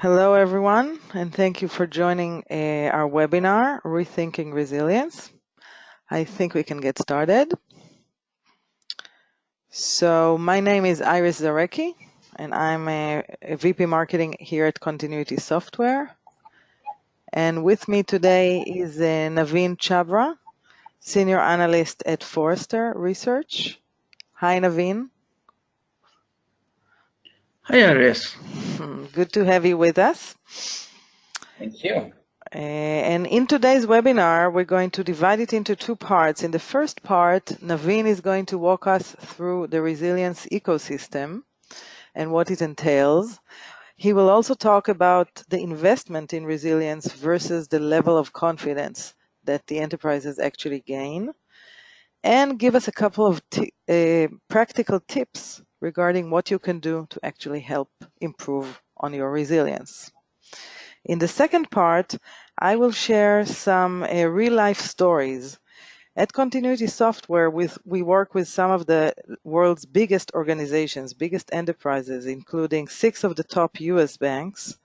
Hello, everyone, and thank you for joining our webinar, Rethinking Resilience. I think we can get started. So my name is Iris Zarecki, and I'm a VP Marketing here at Continuity Software. And with me today is Naveen Chhabra, Senior Analyst at Forrester Research. Hi, Naveen. Hi, Iris. Good to have you with us. Thank you. And in today's webinar, we're going to divide it into two parts. In the first part, Naveen is going to walk us through the resilience ecosystem and what it entails. He will also talk about the investment in resilience versus the level of confidence that the enterprises actually gain, and give us a couple of practical tips regarding what you can do to actually help improve on your resilience. In the second part, I will share some real-life stories. At Continuity Software, we work with some of the world's biggest organizations, biggest enterprises, including 6 of the top US banks.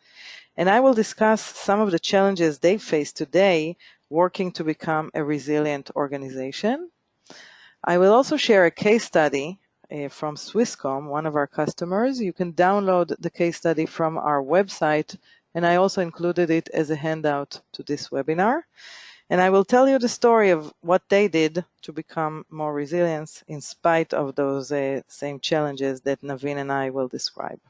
And I will discuss some of the challenges they face today working to become a resilient organization. I will also share a case study from Swisscom, one of our customers. You can download the case study from our website, and I also included it as a handout to this webinar. And I will tell you the story of what they did to become more resilient in spite of those same challenges that Naveen and I will describe.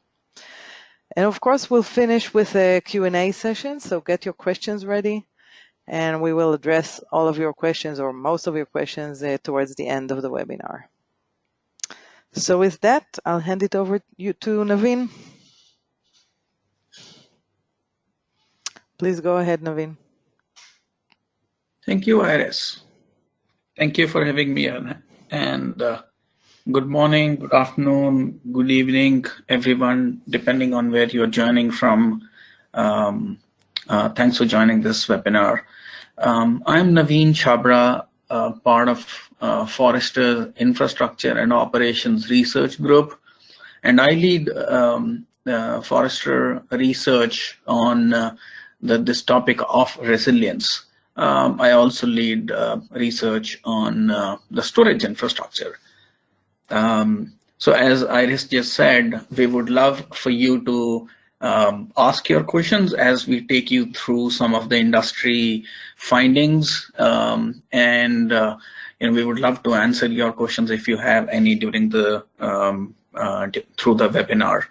And of course, we'll finish with a Q&A session, so get your questions ready, and we will address all of your questions or most of your questions towards the end of the webinar. So with that, I'll hand it over to Naveen. Please go ahead, Naveen. Thank you, Iris. Thank you for having me on. And good morning, good afternoon, good evening, everyone, depending on where you're joining from. Thanks for joining this webinar. I'm Naveen Chhabra, part of Forrester Infrastructure and Operations Research Group, and I lead Forrester research on this topic of resilience. I also lead research on the storage infrastructure. So as Iris just said, we would love for you to ask your questions as we take you through some of the industry findings, and we would love to answer your questions if you have any during the through the webinar.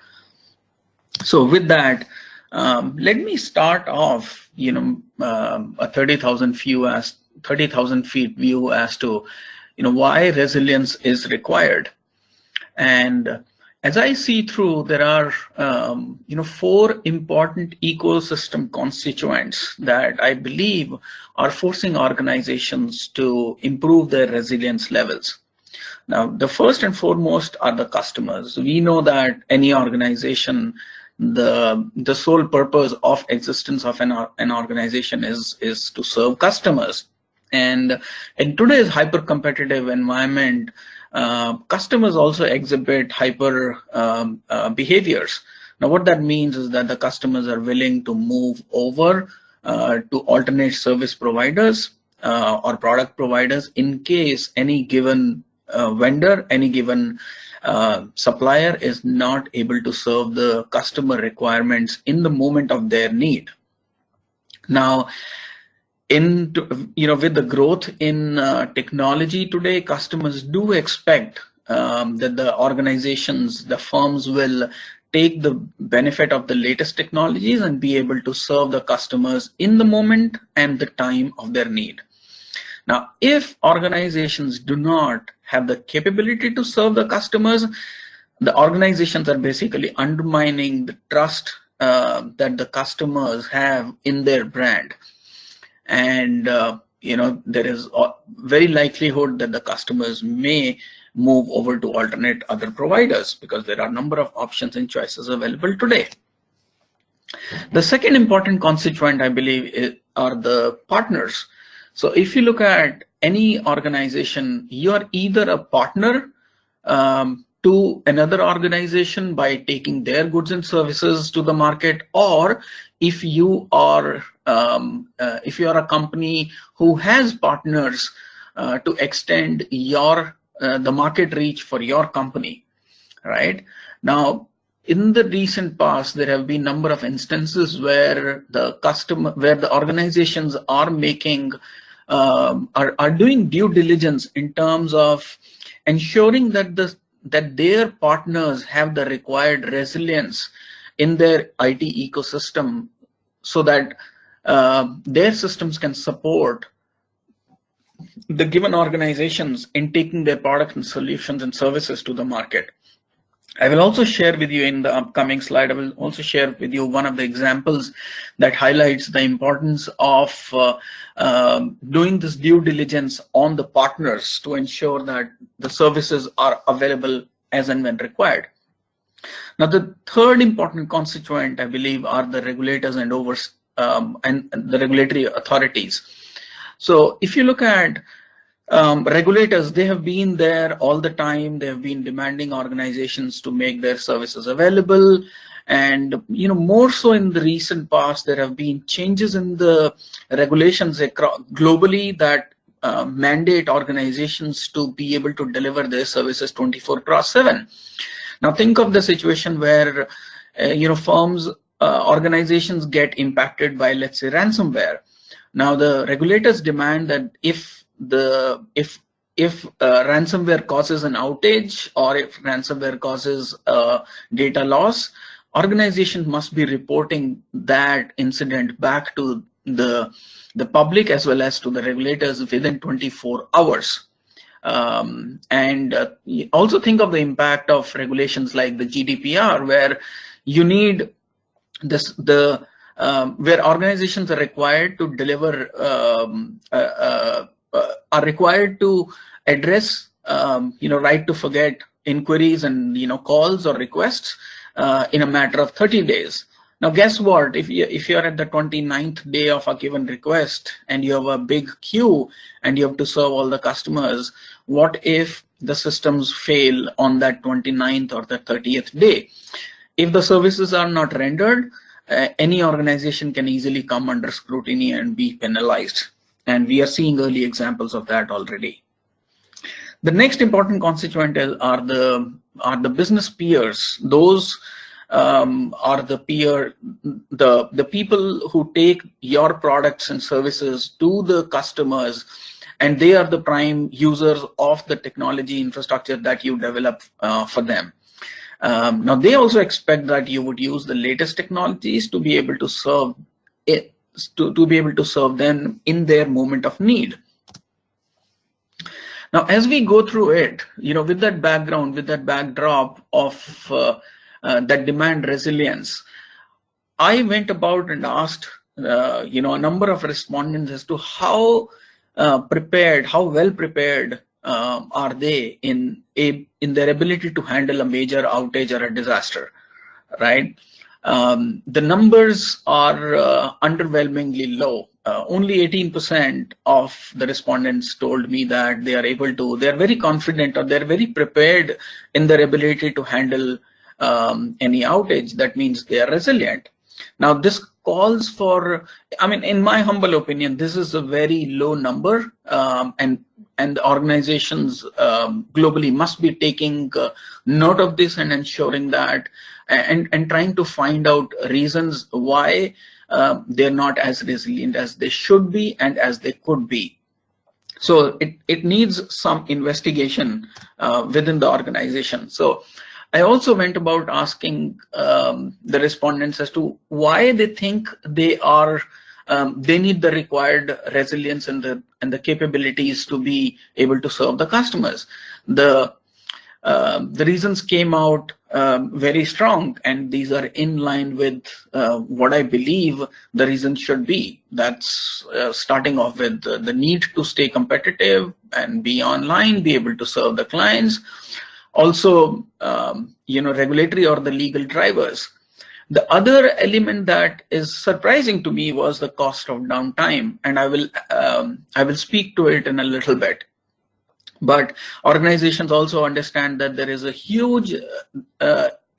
So with that, let me start off, a 30,000 feet view as to, why resilience is required. And as I see through, there are, 4 important ecosystem constituents that I believe are forcing organizations to improve their resilience levels. Now, the first and foremost are the customers. We know that any organization, the sole purpose of existence of an organization is to serve customers. And in today's hyper competitive environment, customers also exhibit hyper behaviors. Now what that means is that the customers are willing to move over to alternate service providers or product providers in case any given vendor, any given supplier is not able to serve the customer requirements in the moment of their need. Now, with the growth in technology today, customers do expect that the organizations, the firms will take the benefit of the latest technologies and be able to serve the customers in the moment and the time of their need. Now, if organizations do not have the capability to serve the customers, the organizations are basically undermining the trust that the customers have in their brand. And, there is a very likelihood that the customers may move over to alternate other providers because there are a number of options and choices available today. The second important constituent, I believe, are the partners. So if you look at any organization, you are either a partner to another organization by taking their goods and services to the market, or if you are a company who has partners to extend your the market reach for your company, right? Now, in the recent past, there have been a number of instances where the organizations are making are doing due diligence in terms of ensuring that their partners have the required resilience in their IT ecosystem, so that their systems can support the given organizations in taking their products and solutions and services to the market. I will also share with you in the upcoming slide, I will also share with you one of the examples that highlights the importance of doing this due diligence on the partners to ensure that the services are available as and when required. Now, the third important constituent, I believe, are the regulators and the regulatory authorities. So if you look at regulators, they have been there all the time. They have been demanding organizations to make their services available, and more so in the recent past, there have been changes in the regulations globally that mandate organizations to be able to deliver their services 24/7. Now, think of the situation where firms, organizations get impacted by, let's say, ransomware. Now, the regulators demand that if ransomware causes an outage, or if ransomware causes data loss, organizations must be reporting that incident back to the public as well as to the regulators within 24 hours. And also think of the impact of regulations like the GDPR, where you need this where organizations are required to deliver are required to address right to forget inquiries and calls or requests in a matter of 30 days. Now, guess what? If you're at the 29th day of a given request and you have a big queue and you have to serve all the customers, what if the systems fail on that 29th or the 30th day? If the services are not rendered, any organization can easily come under scrutiny and be penalized. And we are seeing early examples of that already. The next important constituent are the business peers. Those are the people who take your products and services to the customers, and they are the prime users of the technology infrastructure that you develop for them. Now, they also expect that you would use the latest technologies to be able to serve them in their moment of need. Now, as we go through it, with that background, with that backdrop of that demand resilience, I went about and asked, a number of respondents as to how well prepared are they in their ability to handle a major outage or a disaster, right? The numbers are underwhelmingly low. Only 18% of the respondents told me that they are very confident, or they're very prepared in their ability to handle any outage. That means they are resilient. Now, this calls for, in my humble opinion, this is a very low number, and organizations globally must be taking note of this and ensuring that, and trying to find out reasons why they're not as resilient as they should be and as they could be. So it needs some investigation within the organization. So I also went about asking the respondents as to why they think they need the required resilience and the capabilities to be able to serve the customers. The reasons came out very strong, and these are in line with what I believe the reasons should be. That's starting off with the need to stay competitive and be online, be able to serve the clients. Also, regulatory or the legal drivers. The other element that is surprising to me was the cost of downtime, and I will speak to it in a little bit. But organizations also understand that there is a huge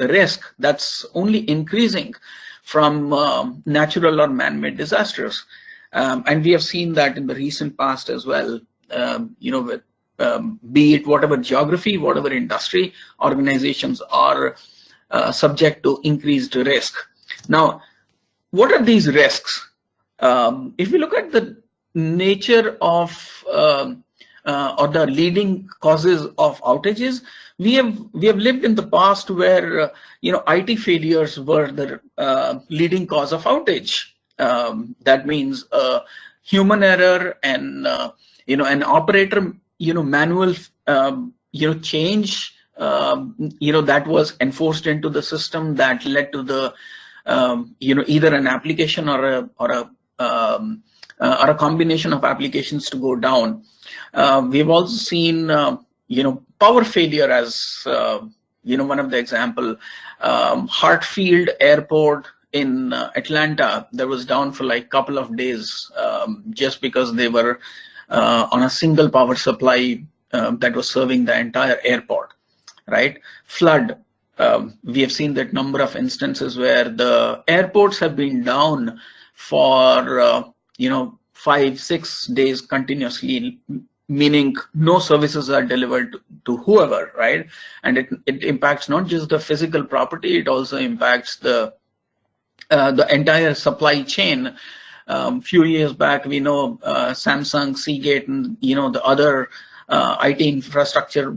risk that's only increasing from natural or man-made disasters. And we have seen that in the recent past as well, with, be it whatever geography, whatever industry, organizations are subject to increased risk. Now, what are these risks? If we look at the nature of or the leading causes of outages, we have lived in the past where IT failures were the leading cause of outage. That means human error and an operator manual change that was enforced into the system that led to the either an application or a combination of applications to go down. We've also seen power failure as one of the example. Hartfield Airport in Atlanta, that was down for like a couple of days just because they were on a single power supply that was serving the entire airport, right? Flood. We have seen that number of instances where the airports have been down for 5-6 days continuously, meaning no services are delivered to whoever, right? And it impacts not just the physical property, it also impacts the entire supply chain. Few years back, we know Samsung, Seagate, and the other IT infrastructure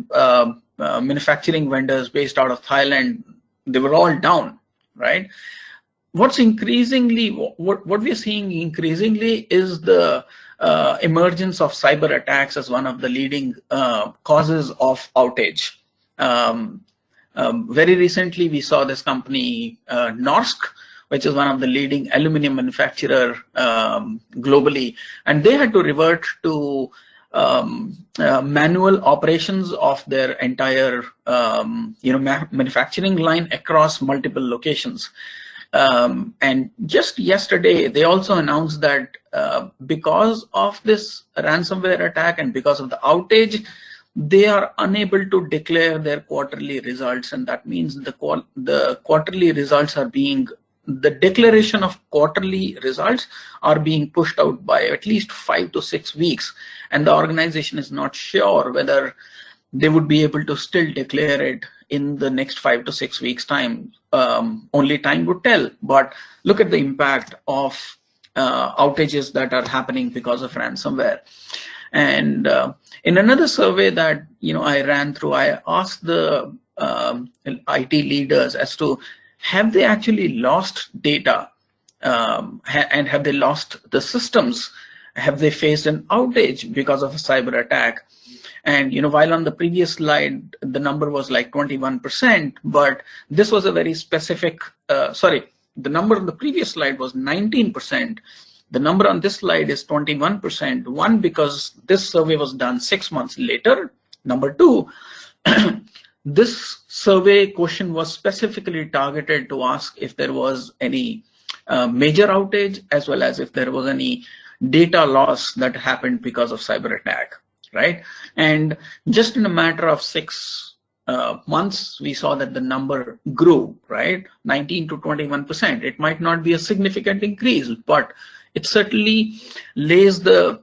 manufacturing vendors based out of Thailand, they were all down, right? What's increasingly, what we're seeing increasingly is the emergence of cyber attacks as one of the leading causes of outage. Very recently, we saw this company, Norsk, which is one of the leading aluminum manufacturer globally, and they had to revert to manual operations of their entire manufacturing line across multiple locations. And just yesterday, they also announced that because of this ransomware attack and because of the outage, they are unable to declare their quarterly results, and that means the quarterly results are being, the declaration of quarterly results are being pushed out by at least 5 to 6 weeks, and the organization is not sure whether they would be able to still declare it in the next 5 to 6 weeks time. Only time would tell. But look at the impact of outages that are happening because of ransomware. And in another survey that I ran through, I asked the IT leaders as to, have they actually lost data and have they lost the systems? Have they faced an outage because of a cyber attack? And while on the previous slide the number was like 21%, but this was a very specific, the number on the previous slide was 19%. The number on this slide is 21%. One, because this survey was done 6 months later. Number two, this survey question was specifically targeted to ask if there was any major outage, as well as if there was any data loss that happened because of cyber attack, right? And just in a matter of 6 months, we saw that the number grew, right? 19 to 21%. It might not be a significant increase, but it certainly lays the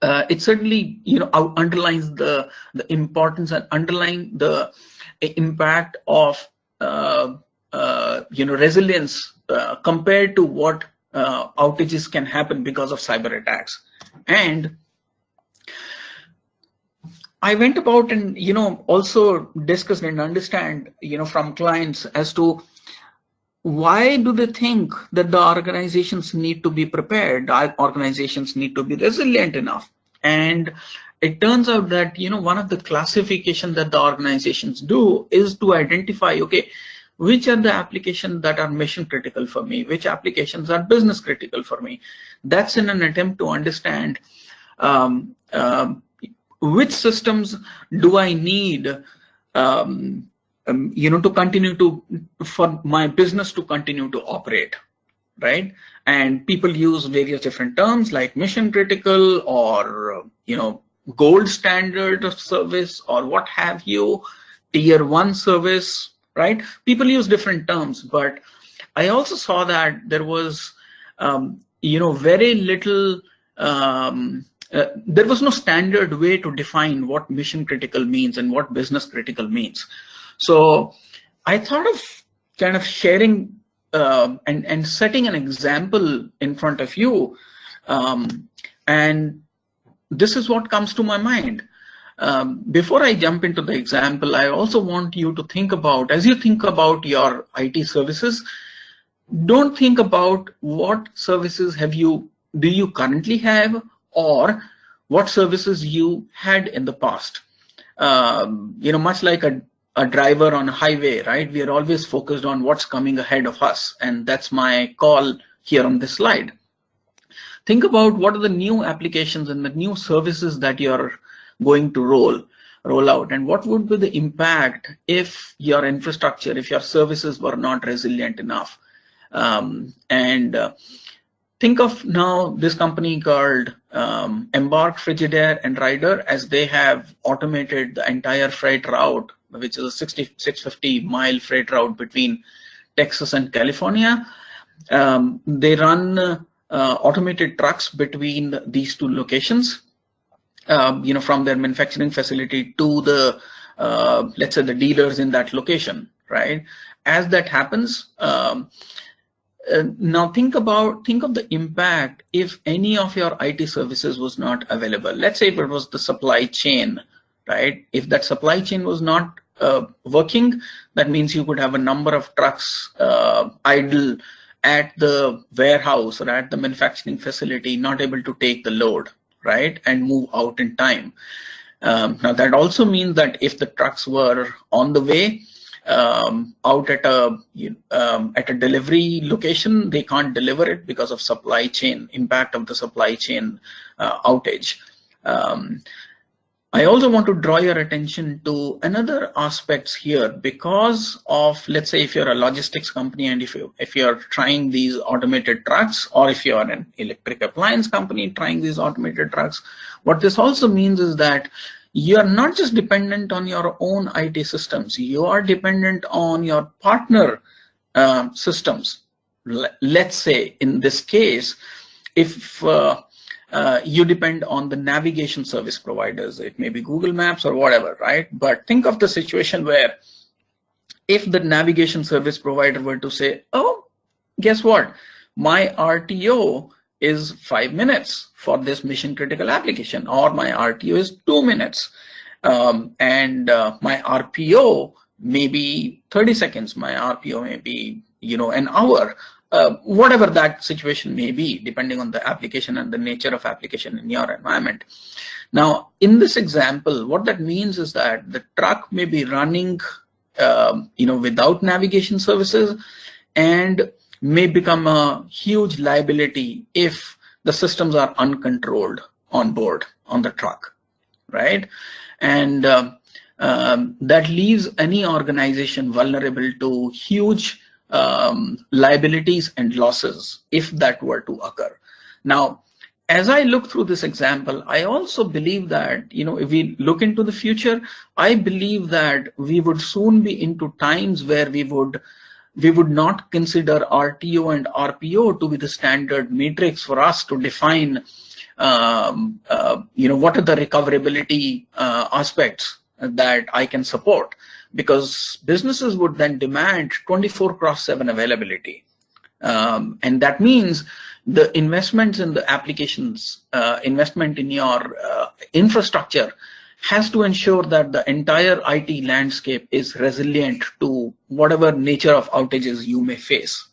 underlines the importance and underlying the impact of resilience compared to what outages can happen because of cyber attacks. And I went about and also discussed and understand from clients as to why do they think that the organizations need to be prepared, organizations need to be resilient enough. And it turns out that one of the classifications that the organizations do is to identify, okay, which are the applications that are mission critical for me, which applications are business critical for me. That's in an attempt to understand which systems do I need to continue for my business to continue to operate, right? And people use various different terms like mission critical or gold standard of service or what have you, tier 1 service, right? People use different terms, but I also saw that there was, very little, there was no standard way to define what mission critical means and what business critical means. So I thought of kind of sharing and setting an example in front of you, and this is what comes to my mind. Before I jump into the example, I also want you to think about, as you think about your IT services, don't think about what services do you currently have, or what services you had in the past. Much like a driver on a highway, right? We are always focused on what's coming ahead of us, and that's my call here on this slide. Think about what are the new applications and the new services that you're going to roll out, and what would be the impact if your infrastructure, if your services were not resilient enough. Think of now this company called Embark, Frigidaire, and Ryder, as they have automated the entire freight route, which is a 650-mile freight route between Texas and California. They run automated trucks between these two locations, from their manufacturing facility to the, let's say, the dealers in that location, right? As that happens, now think of the impact if any of your IT services was not available. Let's say if it was the supply chain, right? If that supply chain was not working, that means you could have a number of trucks idle at the warehouse or at the manufacturing facility, not able to take the load, right, and move out in time. Now that also means that if the trucks were on the way out at a delivery location, they can't deliver it because of supply chain impact of the supply chain outage. I also want to draw your attention to another aspects here, because of, let's say, if you're a logistics company and if you're trying these automated trucks, or if you're an electric appliance company trying these automated trucks, what this also means is that you are not just dependent on your own IT systems, you are dependent on your partner systems. Let's say in this case, if you depend on the navigation service providers, it may be Google Maps or whatever, right? But think of the situation where if the navigation service provider were to say, oh, guess what? My RTO is 5 minutes for this mission critical application, or my RTO is 2 minutes, and my RPO may be 30 seconds, my RPO may be, an hour. Whatever that situation may be, depending on the application and the nature of application in your environment. Now, in this example, what that means is that the truck may be running, without navigation services, and may become a huge liability if the systems are uncontrolled on board on the truck, right? And that leaves any organization vulnerable to huge liabilities and losses if that were to occur. Now, as I look through this example, I also believe that, if we look into the future, I believe that we would soon be into times where we would not consider RTO and RPO to be the standard matrix for us to define, what are the recoverability aspects that I can support, because businesses would then demand 24/7 availability. And that means the investments in the applications, investment in your infrastructure has to ensure that the entire IT landscape is resilient to whatever nature of outages you may face.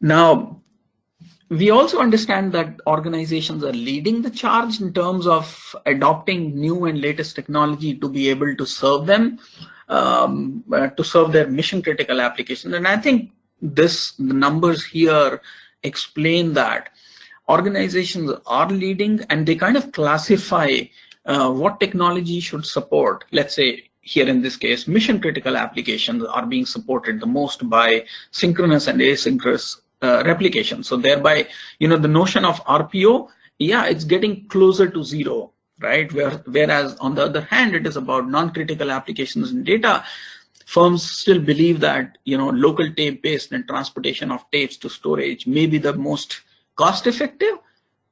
Now, we also understand that organizations are leading the charge in terms of adopting new and latest technology to be able to serve them, to serve their mission critical applications. And I think the numbers here explain that organizations are leading, and they kind of classify what technology should support. Let's say here in this case, mission critical applications are being supported the most by synchronous and asynchronous replication. So thereby, the notion of RPO yeah, it's getting closer to zero, right? Whereas on the other hand, it is about non-critical applications and data. Firms still believe that, local tape based and transportation of tapes to storage may be the most cost effective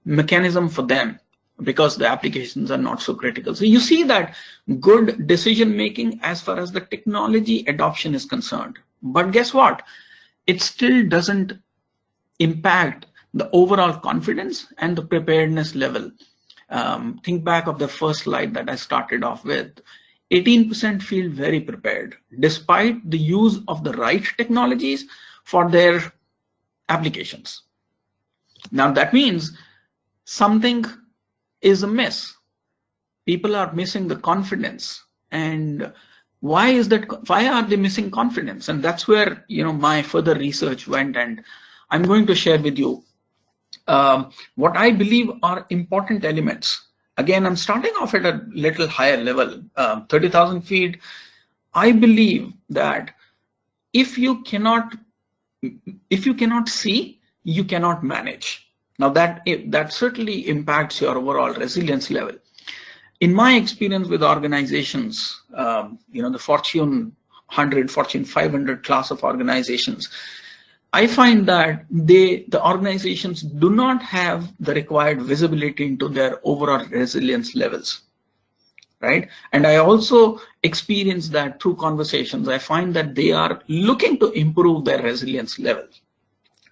mechanism for them because the applications are not so critical. So you see that good decision making as far as the technology adoption is concerned. But guess what? It still doesn't impact the overall confidence and the preparedness level. Think back of the first slide that I started off with. 18% feel very prepared despite the use of the right technologies for their applications. Now that means something is amiss. People are missing the confidence. And why is that? Why are they missing confidence? And that's where my further research went, and I'm going to share with you what I believe are important elements. Again, I'm starting off at a little higher level, 30,000 feet. I believe that if you cannot see, you cannot manage. Now that certainly impacts your overall resilience level. In my experience with organizations, the Fortune 100, Fortune 500 class of organizations, I find that the organizations do not have the required visibility into their overall resilience levels, right? And I also experience that through conversations. I find that they are looking to improve their resilience levels,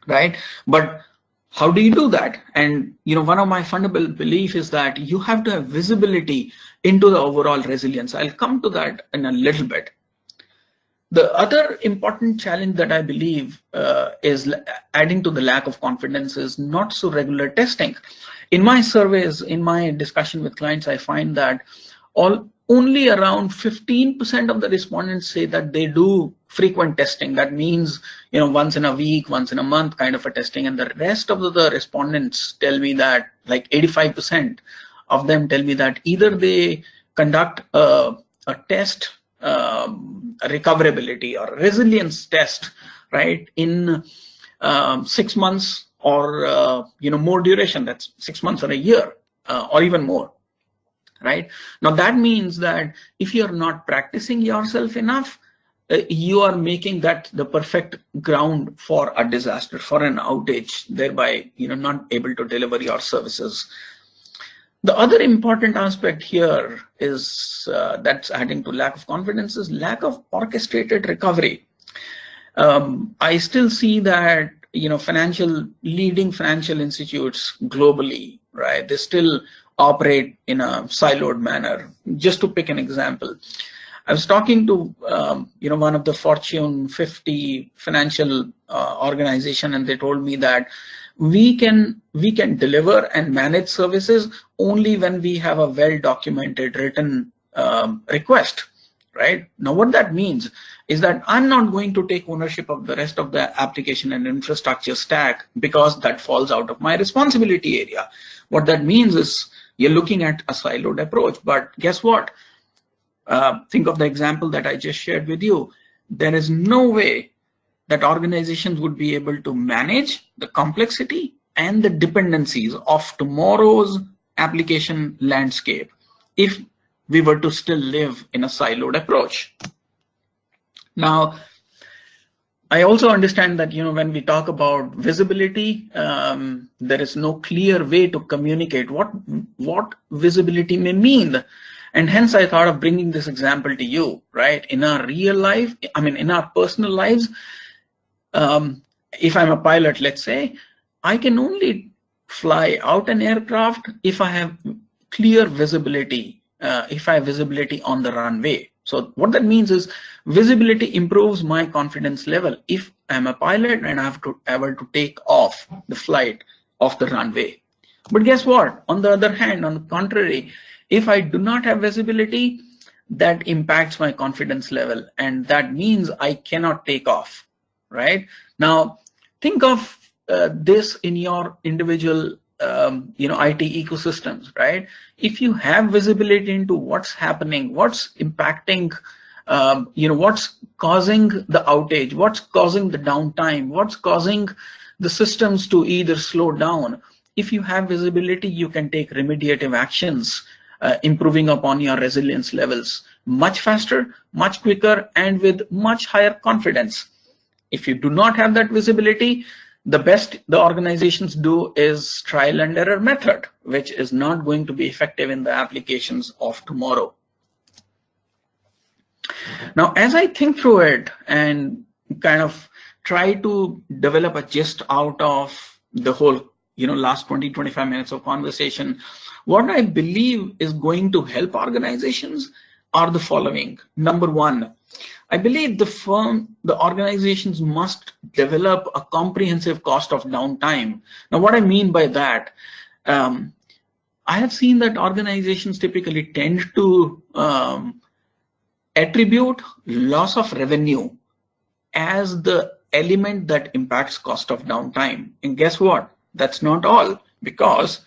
right? But how do you do that? And one of my fundamental beliefs is that you have to have visibility into the overall resilience. I'll come to that in a little bit. The other important challenge that I believe is adding to the lack of confidence is not so regular testing. In my surveys, in my discussion with clients, I find that only around 15% of the respondents say that they do frequent testing. That means, once in a week, once in a month kind of a testing. And the rest of the respondents tell me that, like 85% of them tell me that either they conduct a test, a recoverability or resilience test, right, in 6 months or more duration, that's 6 months or a year or even more, right? Now that means that if you're not practicing yourself enough, you are making that the perfect ground for a disaster, for an outage, thereby not able to deliver your services. The other important aspect here is that's adding to lack of confidence is lack of orchestrated recovery. I still see that leading financial institutes globally, right, they still operate in a siloed manner. Just to pick an example, I was talking to one of the Fortune 50 financial organization, and they told me that we can deliver and manage services only when we have a well-documented written request, right? Now what that means is that I'm not going to take ownership of the rest of the application and infrastructure stack because that falls out of my responsibility area. What that means is you're looking at a siloed approach. But guess what? Think of the example that I just shared with you. There is no way that organizations would be able to manage the complexity and the dependencies of tomorrow's application landscape if we were to still live in a siloed approach. Now, I also understand that when we talk about visibility, there is no clear way to communicate what visibility may mean. And hence I thought of bringing this example to you, right? In our real life, in our personal lives, if I'm a pilot, let's say, I can only fly out an aircraft if I have clear visibility, if I have visibility on the runway. So what that means is visibility improves my confidence level if I'm a pilot and I have to able to take off the flight off the runway. But guess what? On the other hand, on the contrary, if I do not have visibility, that impacts my confidence level, and that means I cannot take off, right? Now, think of this in your individual IT ecosystems, right? If you have visibility into what's happening, what's impacting, what's causing the outage, what's causing the downtime, what's causing the systems to either slow down, if you have visibility, you can take remediative actions, improving upon your resilience levels much faster, much quicker, and with much higher confidence. If you do not have that visibility, the best the organizations do is trial and error method, which is not going to be effective in the applications of tomorrow. Now, as I think through it and kind of try to develop a gist out of the whole, last 20-25 minutes of conversation, what I believe is going to help organizations are the following. Number one, I believe the organizations must develop a comprehensive cost of downtime. Now, what I mean by that, I have seen that organizations typically tend to attribute loss of revenue as the element that impacts cost of downtime. And guess what? That's not all, because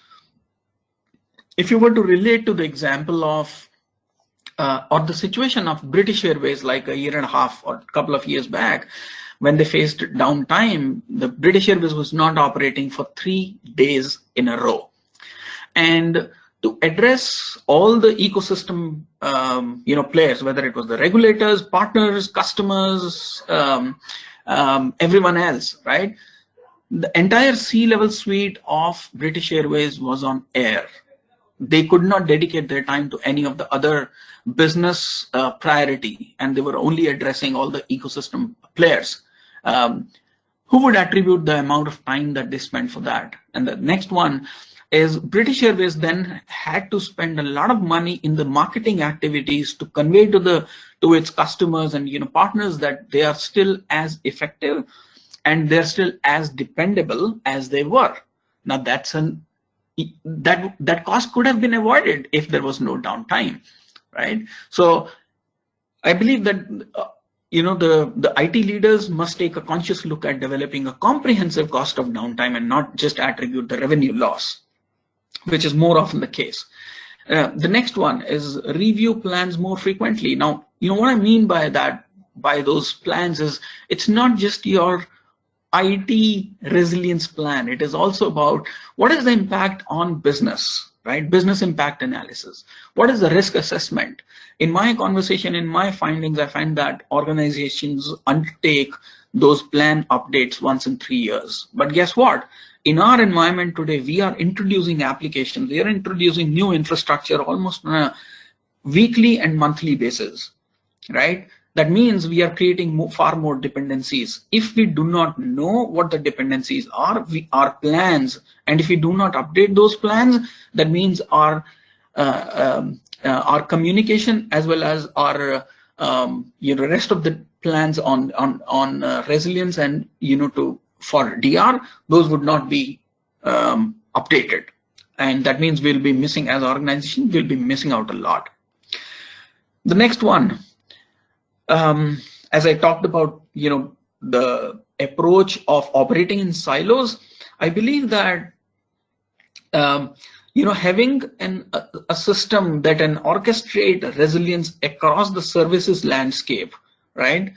if you were to relate to the example of or the situation of British Airways like a year and a half or a couple of years back, when they faced downtime, the British Airways was not operating for 3 days in a row. And to address all the ecosystem, players, whether it was the regulators, partners, customers, everyone else, right? The entire C-level suite of British Airways was on air. They could not dedicate their time to any of the other business priority, and they were only addressing all the ecosystem players. Who would attribute the amount of time that they spent for that? And the next one is British Airways then had to spend a lot of money in the marketing activities to convey to its customers and partners that they are still as effective and they're still as dependable as they were. Now that cost could have been avoided if there was no downtime, right? So I believe that the IT leaders must take a conscious look at developing a comprehensive cost of downtime and not just attribute the revenue loss, which is more often the case. The next one is review plans more frequently. Now, what I mean by that, by those plans, is it's not just your IT resilience plan. It is also about what is the impact on business, right? Business impact analysis. What is the risk assessment? In my conversation, in my findings, I find that organizations undertake those plan updates once in 3 years. But guess what? In our environment today, we are introducing applications, we are introducing new infrastructure almost on a weekly and monthly basis, right? That means we are creating far more dependencies. If we do not know what the dependencies are, our plans, and if we do not update those plans, that means our communication as well as our rest of the plans on resilience and for DR, those would not be updated, and that means we'll be missing, as an organization, we'll be missing out a lot. The next one, as I talked about, the approach of operating in silos, I believe that having a system that can orchestrate resilience across the services landscape, right?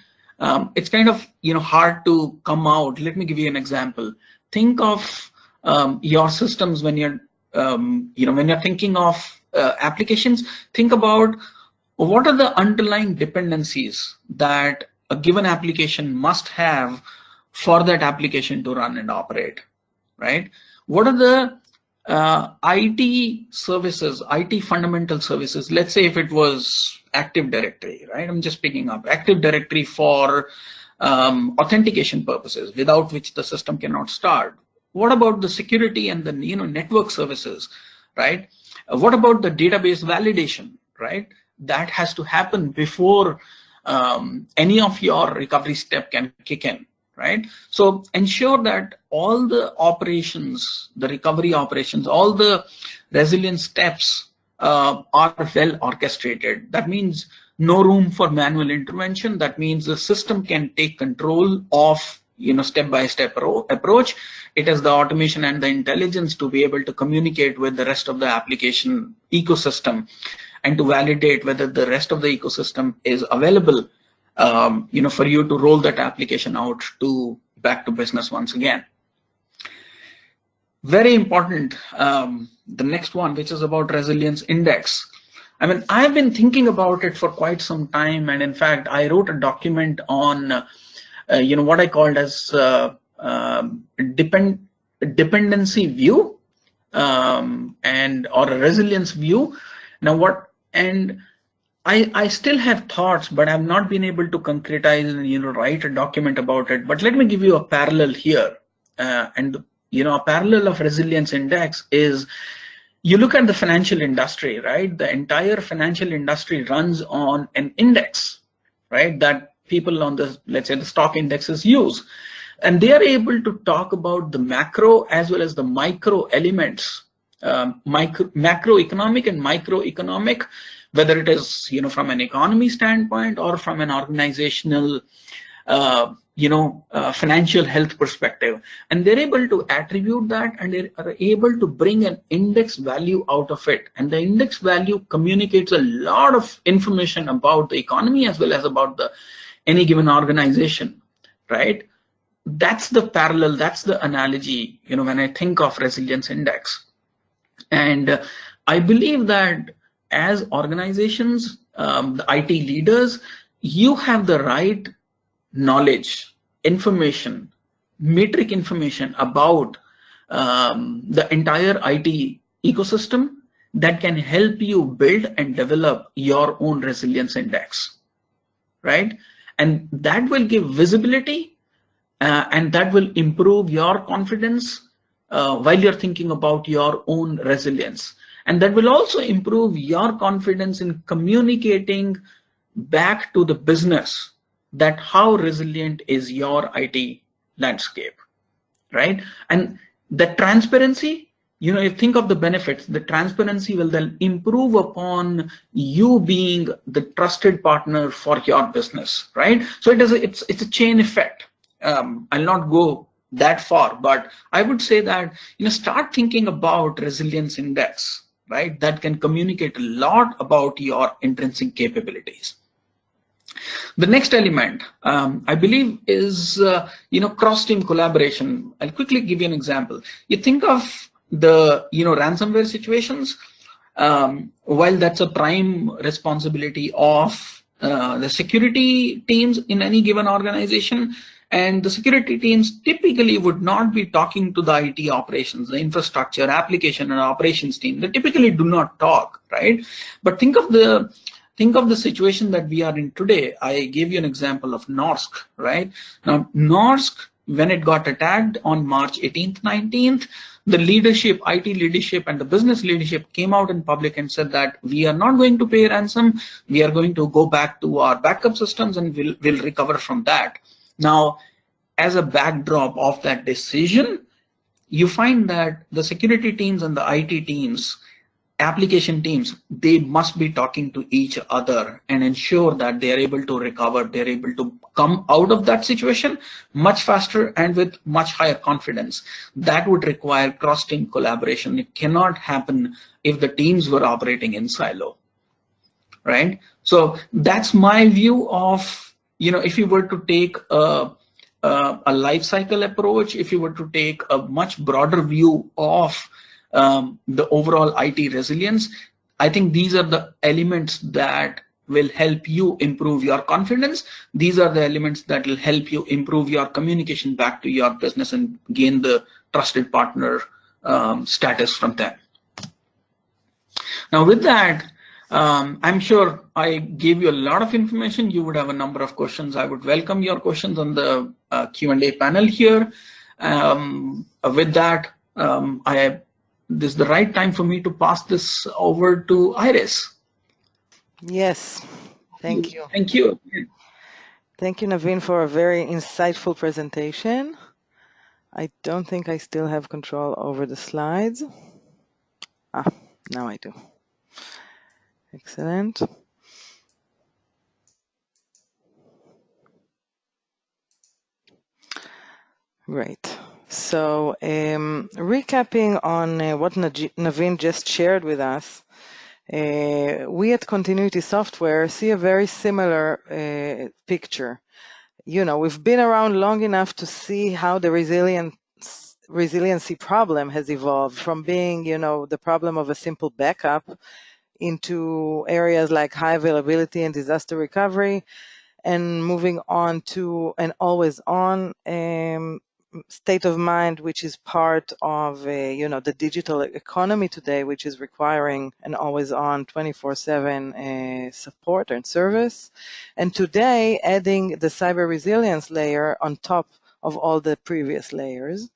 It's kind of hard to come out. Let me give you an example. Think of your systems when you're when you're thinking of applications. Think about what are the underlying dependencies that a given application must have for that application to run and operate, right? What are the IT services, IT fundamental services? Let's say if it was Active Directory, right? I'm just picking up Active Directory for authentication purposes, without which the system cannot start. What about the security and the network services, right? What about the database validation, right? That has to happen before any of your recovery step can kick in, right? So ensure that all the operations, the recovery operations, all the resilience steps are well orchestrated. That means no room for manual intervention. That means the system can take control of step-by-step approach. It has the automation and the intelligence to be able to communicate with the rest of the application ecosystem and to validate whether the rest of the ecosystem is available for you to roll that application out back to business once again. Very important. The next one, which is about resilience index. I mean, I've been thinking about it for quite some time, and in fact, I wrote a document on, what I called as dependency view, and or a resilience view. Now, I still have thoughts, but I've not been able to concretize and write a document about it. But let me give you a parallel here, and a parallel of resilience index is, you look at the financial industry, right? The entire financial industry runs on an index, right? That people on the, let's say, the stock indexes use, and they are able to talk about the macro as well as the micro elements, macroeconomic and microeconomic, whether it is from an economy standpoint or from an organizational financial health perspective, and they're able to attribute that, and they are able to bring an index value out of it, and the index value communicates a lot of information about the economy as well as about any given organization, right? That's the parallel, that's the analogy when I think of resilience index. And I believe that as organizations, the IT leaders, you have the right knowledge, information, metric information about the entire IT ecosystem that can help you build and develop your own resilience index, right? And that will give visibility, and that will improve your confidence while you're thinking about your own resilience. And that will also improve your confidence in communicating back to the business that how resilient is your IT landscape, right? And the transparency, you think of the benefits, the transparency will then improve upon you being the trusted partner for your business, right? So it's a chain effect. I'll not go that far, but I would say that start thinking about resilience index, right? That can communicate a lot about your intrinsic capabilities. The next element, I believe, is cross-team collaboration. I'll quickly give you an example. You think of the ransomware situations. While that's a prime responsibility of the security teams in any given organization, and the security teams typically would not be talking to the IT operations, the infrastructure, application, and operations team. They typically do not talk, right? But think of the situation that we are in today. I gave you an example of Norsk, right? Now, Norsk, when it got attacked on March 18th, 19th, the leadership, IT leadership, and the business leadership came out in public and said that we are not going to pay ransom. We are going to go back to our backup systems and we'll recover from that. Now, as a backdrop of that decision, you find that the security teams and the IT teams, application teams, they must be talking to each other and ensure that they are able to recover, they're able to come out of that situation much faster and with much higher confidence. That would require cross-team collaboration. It cannot happen if the teams were operating in silo, right? So that's my view of, if you were to take a life cycle approach, if you were to take a much broader view of the overall IT resilience, I think these are the elements that will help you improve your confidence. These are the elements that will help you improve your communication back to your business and gain the trusted partner status from them. Now, with that, I'm sure I gave you a lot of information. You would have a number of questions. I would welcome your questions on the Q&A panel here. With that, this is the right time for me to pass this over to Iris. Yes, thank you. Thank you. Thank you, Naveen, for a very insightful presentation. I don't think I still have control over the slides. Now I do. Excellent. Great. So recapping on what Naveen just shared with us, we at Continuity Software see a very similar resiliency problem has evolved from being, the problem of a simple backup into areas like high availability and disaster recovery, and moving on to an always on state of mind, which is part of the digital economy today, which is requiring an always on 24/7 support and service. And today adding the cyber resilience layer on top of all the previous layers.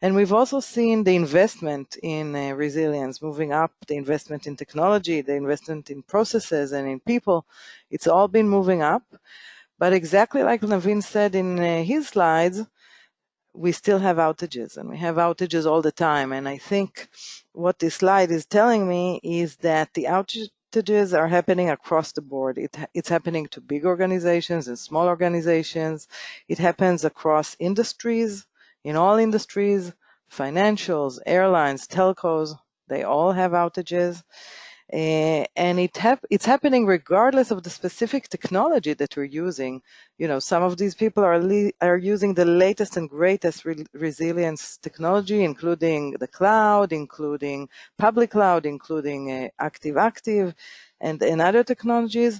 And we've also seen the investment in resilience moving up, the investment in technology, the investment in processes and in people. It's all been moving up. But exactly like Naveen said in his slides, we still have outages, and we have outages all the time. And I think what this slide is telling me is that the outages are happening across the board. It's happening to big organizations and small organizations. It happens across industries, in all industries, financials, airlines, telcos, they all have outages. And it's happening regardless of the specific technology that we're using. Some of these people are using the latest and greatest resilience technology, including the cloud, including public cloud, including active, and other technologies,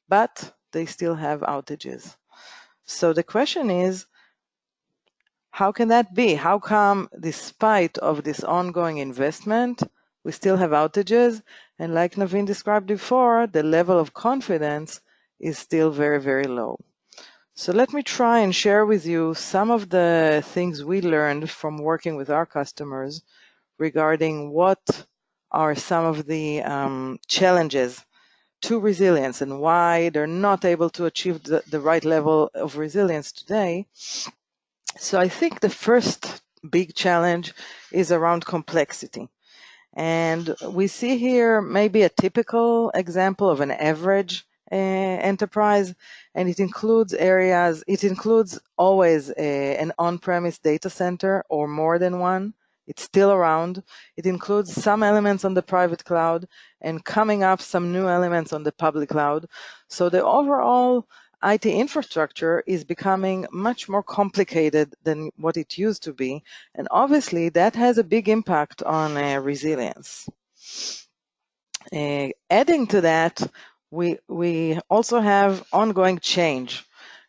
but they still have outages. So the question is, how can that be? How come, despite of this ongoing investment, we still have outages? And like Naveen described before, the level of confidence is still very, very low. So let me try and share with you some of the things we learned from working with our customers regarding what are some of the challenges to resilience and why they're not able to achieve the right level of resilience today. So I think the first big challenge is around complexity. And we see here maybe a typical example of an average enterprise, and it includes always an on-premise data center or more than one. It's still around. It includes some elements on the private cloud and coming up some new elements on the public cloud. So the overall IT infrastructure is becoming much more complicated than what it used to be. And obviously that has a big impact on resilience. Adding to that, we also have ongoing change.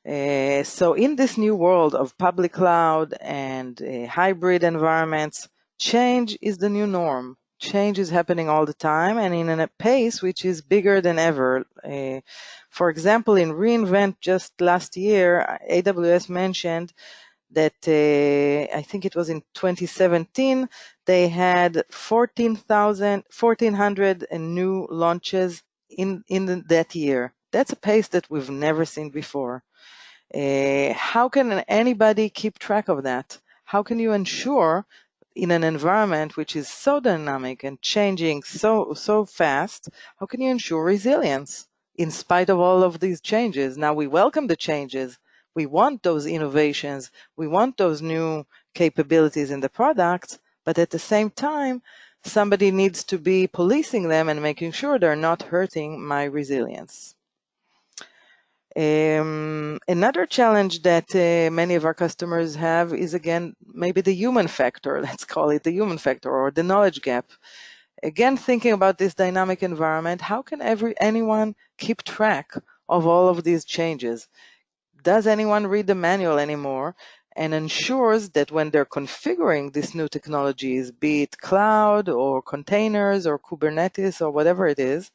So in this new world of public cloud and hybrid environments, change is the new norm. Change is happening all the time and in a pace which is bigger than ever. For example, in reInvent just last year, AWS mentioned that I think it was in 2017, they had 1,400 new launches in that year. That's a pace that we've never seen before. How can anybody keep track of that? How can you ensure in an environment which is so dynamic and changing so fast, how can you ensure resilience in spite of all of these changes? Now we welcome the changes. We want those innovations. We want those new capabilities in the products, but at the same time, somebody needs to be policing them and making sure they're not hurting my resilience. Another challenge that many of our customers have is, again, maybe the human factor, let's call it the human factor, or the knowledge gap. Again, thinking about this dynamic environment, how can anyone keep track of all of these changes? Does anyone read the manual anymore and ensures that when they're configuring these new technologies, be it cloud or containers or Kubernetes or whatever it is,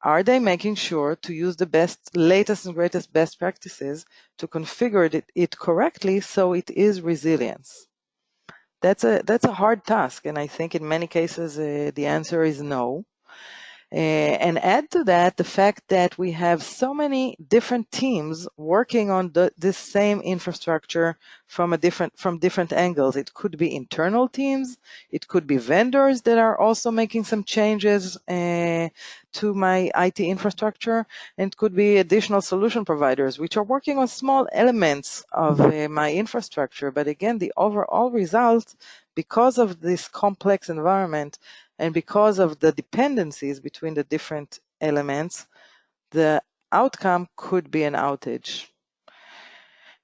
are they making sure to use the latest and greatest best practices to configure it correctly so it is resilience? That's a hard task, and I think in many cases the answer is no. And add to that the fact that we have so many different teams working on this same infrastructure from different angles. It could be internal teams, it could be vendors that are also making some changes to my IT infrastructure, and it could be additional solution providers which are working on small elements of my infrastructure. But again, the overall result, because of this complex environment, and because of the dependencies between the different elements, the outcome could be an outage.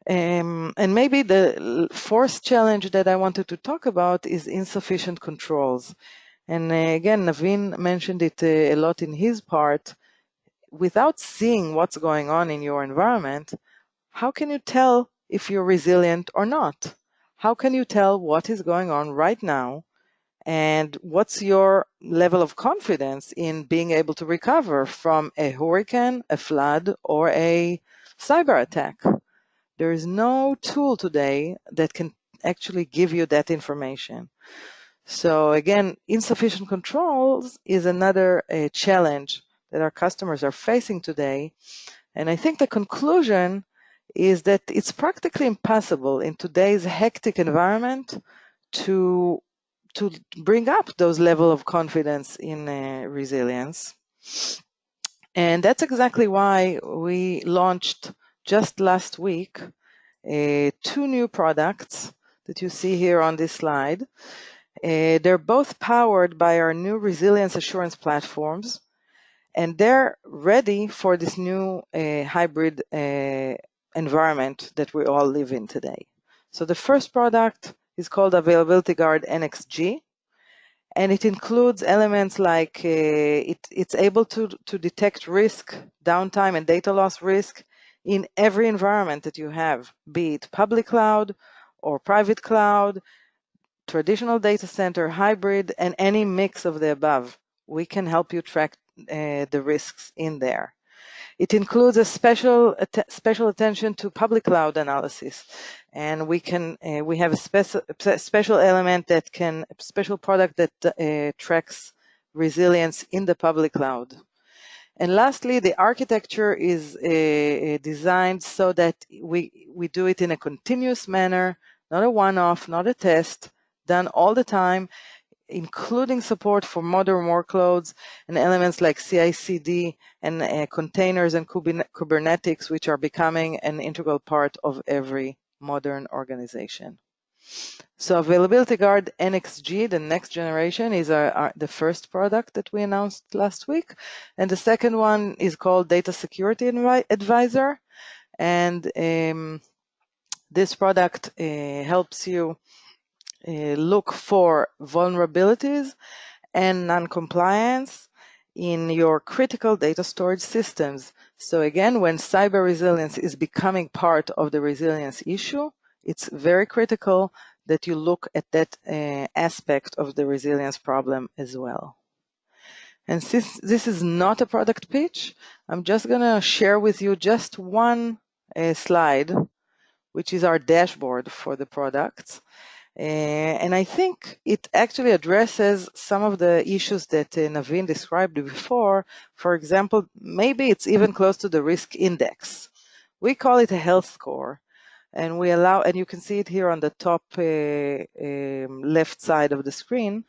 And maybe the fourth challenge that I wanted to talk about is insufficient controls. And again, Naveen mentioned it a lot in his part. Without seeing what's going on in your environment, how can you tell if you're resilient or not? How can you tell what is going on right now? And what's your level of confidence in being able to recover from a hurricane, a flood, or a cyber attack? There is no tool today that can actually give you that information. So again, insufficient controls is another challenge that our customers are facing today. And I think the conclusion is that it's practically impossible in today's hectic environment to bring up those level of confidence in resilience. And that's exactly why we launched just last week 2 new products that you see here on this slide. They're both powered by our new resilience assurance platforms, and they're ready for this new hybrid environment that we all live in today. So the first product is called Availability Guard NXG, and it includes elements like it's able to detect risk, downtime, and data loss risk in every environment that you have, be it public cloud or private cloud, traditional data center, hybrid, and any mix of the above. We can help you track the risks in there. It includes a special attention to public cloud analysis, and we have a special element that can special product that tracks resilience in the public cloud. And lastly, the architecture is designed so that we do it in a continuous manner, not a one-off, not a test, done all the time, including support for modern workloads and elements like CI/CD and containers and Kubernetes, which are becoming an integral part of every modern organization. So Availability Guard NXG, the next generation, is the first product that we announced last week. And the second one is called Data Security Advisor. And this product helps you look for vulnerabilities and non-compliance in your critical data storage systems. So again, when cyber resilience is becoming part of the resilience issue, it's very critical that you look at that aspect of the resilience problem as well. And since this is not a product pitch, I'm just going to share with you just one slide, which is our dashboard for the products. And I think it actually addresses some of the issues that Naveen described before. For example, maybe it's even close to the risk index. We call it a health score, and we allow, and you can see it here on the top left side of the screen,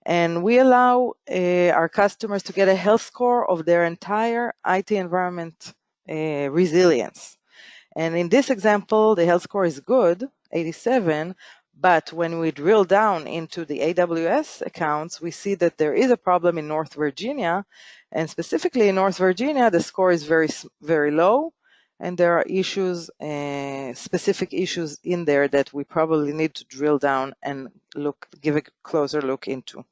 and we allow our customers to get a health score of their entire IT environment resilience. And in this example, the health score is good, 87, but when we drill down into the AWS accounts, we see that there is a problem in North Virginia, and specifically in North Virginia, the score is very, very low, and there are issues, specific issues in there that we probably need to drill down and give a closer look into.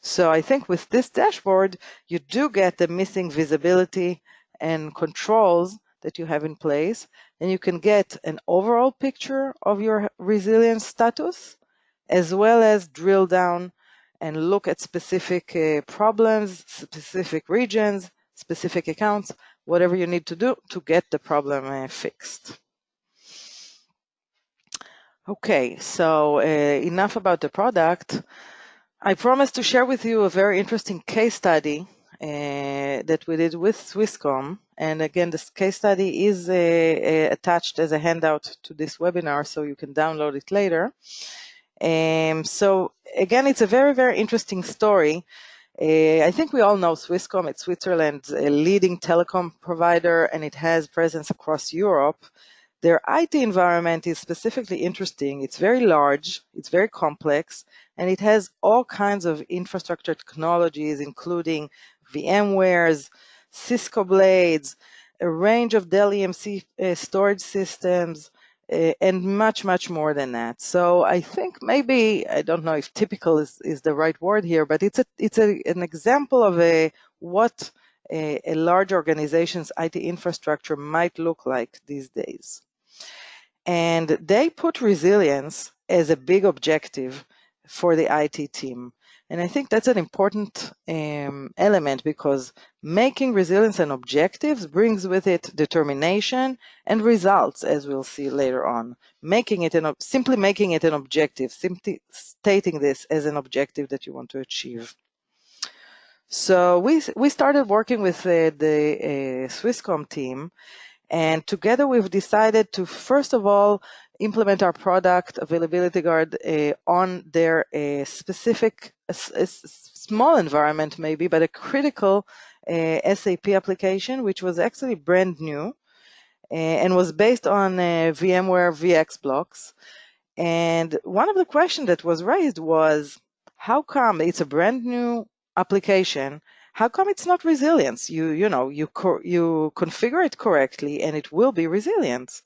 So I think with this dashboard, you do get the missing visibility and controls that you have in place, and you can get an overall picture of your resilience status, as well as drill down and look at specific problems, specific regions, specific accounts, whatever you need to do to get the problem fixed. Okay, so enough about the product. I promised to share with you a very interesting case study that we did with Swisscom. And again, this case study is attached as a handout to this webinar, so you can download it later. So again, it's a very, very interesting story. I think we all know Swisscom. It's Switzerland's leading telecom provider, and it has presence across Europe. Their IT environment is specifically interesting. It's very large, it's very complex, and it has all kinds of infrastructure technologies, including VMwares, Cisco Blades, a range of Dell EMC storage systems, and much, much more than that. So I think maybe, I don't know if typical is the right word here, but it's an example of what a large organization's IT infrastructure might look like these days. And they put resilience as a big objective for the IT team. And I think that's an important element, because making resilience an objective brings with it determination and results, as we'll see later on. Simply making it an objective, simply stating this as an objective that you want to achieve. So we started working with the Swisscom team, and together we've decided to, first of all, implement our product Availability Guard on their specific, small environment maybe, but a critical SAP application, which was actually brand new and was based on VMware VX blocks. And one of the questions that was raised was, how come it's a brand new application? How come it's not resilient? You configure it correctly and it will be resilient.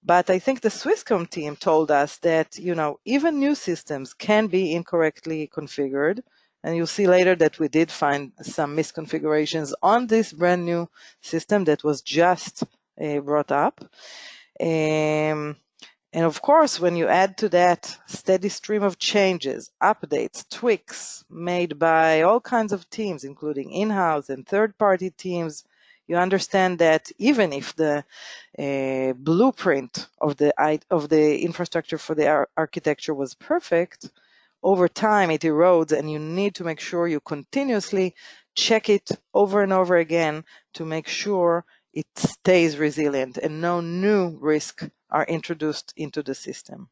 But I think the Swisscom team told us that, even new systems can be incorrectly configured. And you'll see later that we did find some misconfigurations on this brand new system that was just brought up. And of course, when you add to that steady stream of changes, updates, tweaks made by all kinds of teams, including in-house and third-party teams, you understand that even if the blueprint of the infrastructure for the architecture was perfect, over time it erodes, and you need to make sure you continuously check it over and over again to make sure it stays resilient and no new risks are introduced into the system.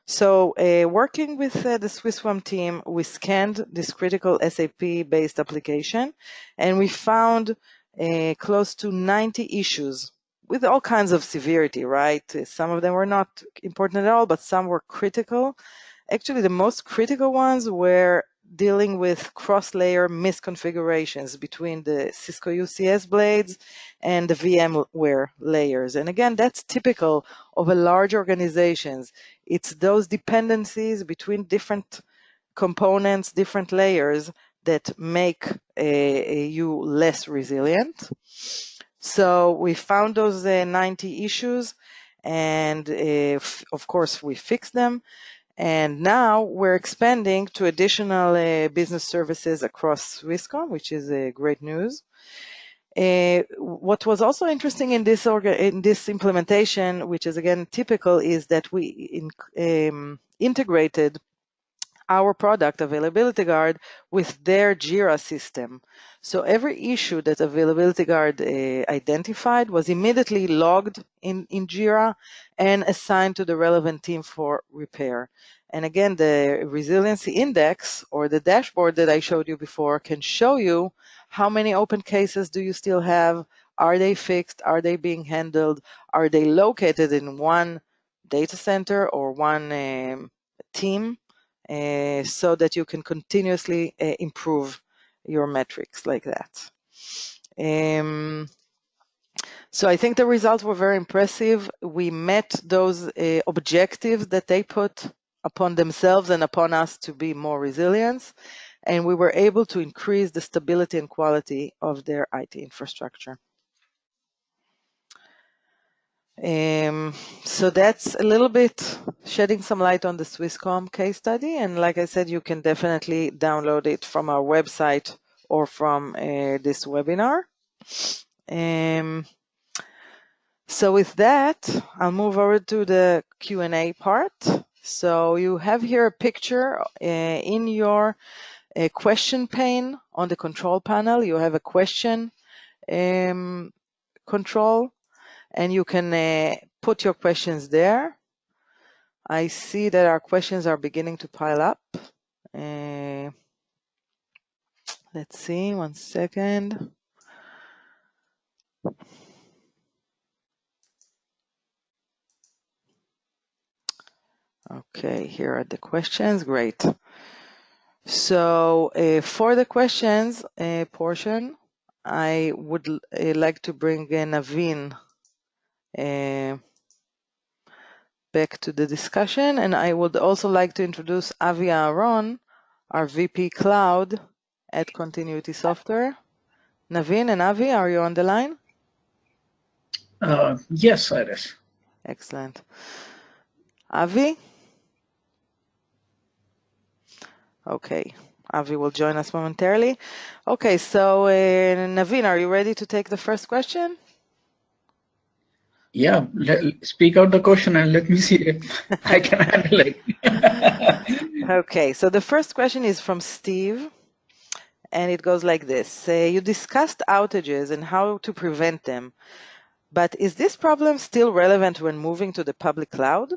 So working with the Swisscom team, we scanned this critical SAP-based application, and we found close to 90 issues with all kinds of severity, right? Some of them were not important at all, but some were critical. Actually, the most critical ones were dealing with cross-layer misconfigurations between the Cisco UCS blades and the VMware layers. And again, that's typical of a large organizations. It's those dependencies between different components, different layers, that make you less resilient. So we found those 90 issues, and of course we fixed them. And now we're expanding to additional business services across Swisscom, which is great news. What was also interesting in this implementation, which is again typical, is that we integrated our product Availability Guard with their Jira system. So every issue that Availability Guard identified was immediately logged in Jira and assigned to the relevant team for repair. And again, the resiliency index, or the dashboard that I showed you before, can show you how many open cases do you still have, are they fixed, are they being handled, are they located in one data center or one team, so that you can continuously improve your metrics like that. So I think the results were very impressive. We met those objectives that they put upon themselves and upon us to be more resilient, and we were able to increase the stability and quality of their IT infrastructure. So that's a little bit shedding some light on the Swisscom case study, and like I said, you can definitely download it from our website or from this webinar. So with that, I'll move over to the Q&A part. So you have here a picture in your question pane on the control panel. You have a question control, and you can put your questions there. I see that our questions are beginning to pile up. Let's see, 1 second. Okay, here are the questions. Great. So for the questions portion, I would like to bring in Naveen back to the discussion. And I would also like to introduce Avi Aaron, our VP Cloud at Continuity Software. Naveen and Avi, are you on the line? Yes, Iris. Excellent. Avi? Okay, Avi will join us momentarily. Okay, so Naveen, are you ready to take the first question? Yeah, speak out the question and let me see if I can handle it. Okay, so the first question is from Steve, and it goes like this. You discussed outages and how to prevent them, but is this problem still relevant when moving to the public cloud?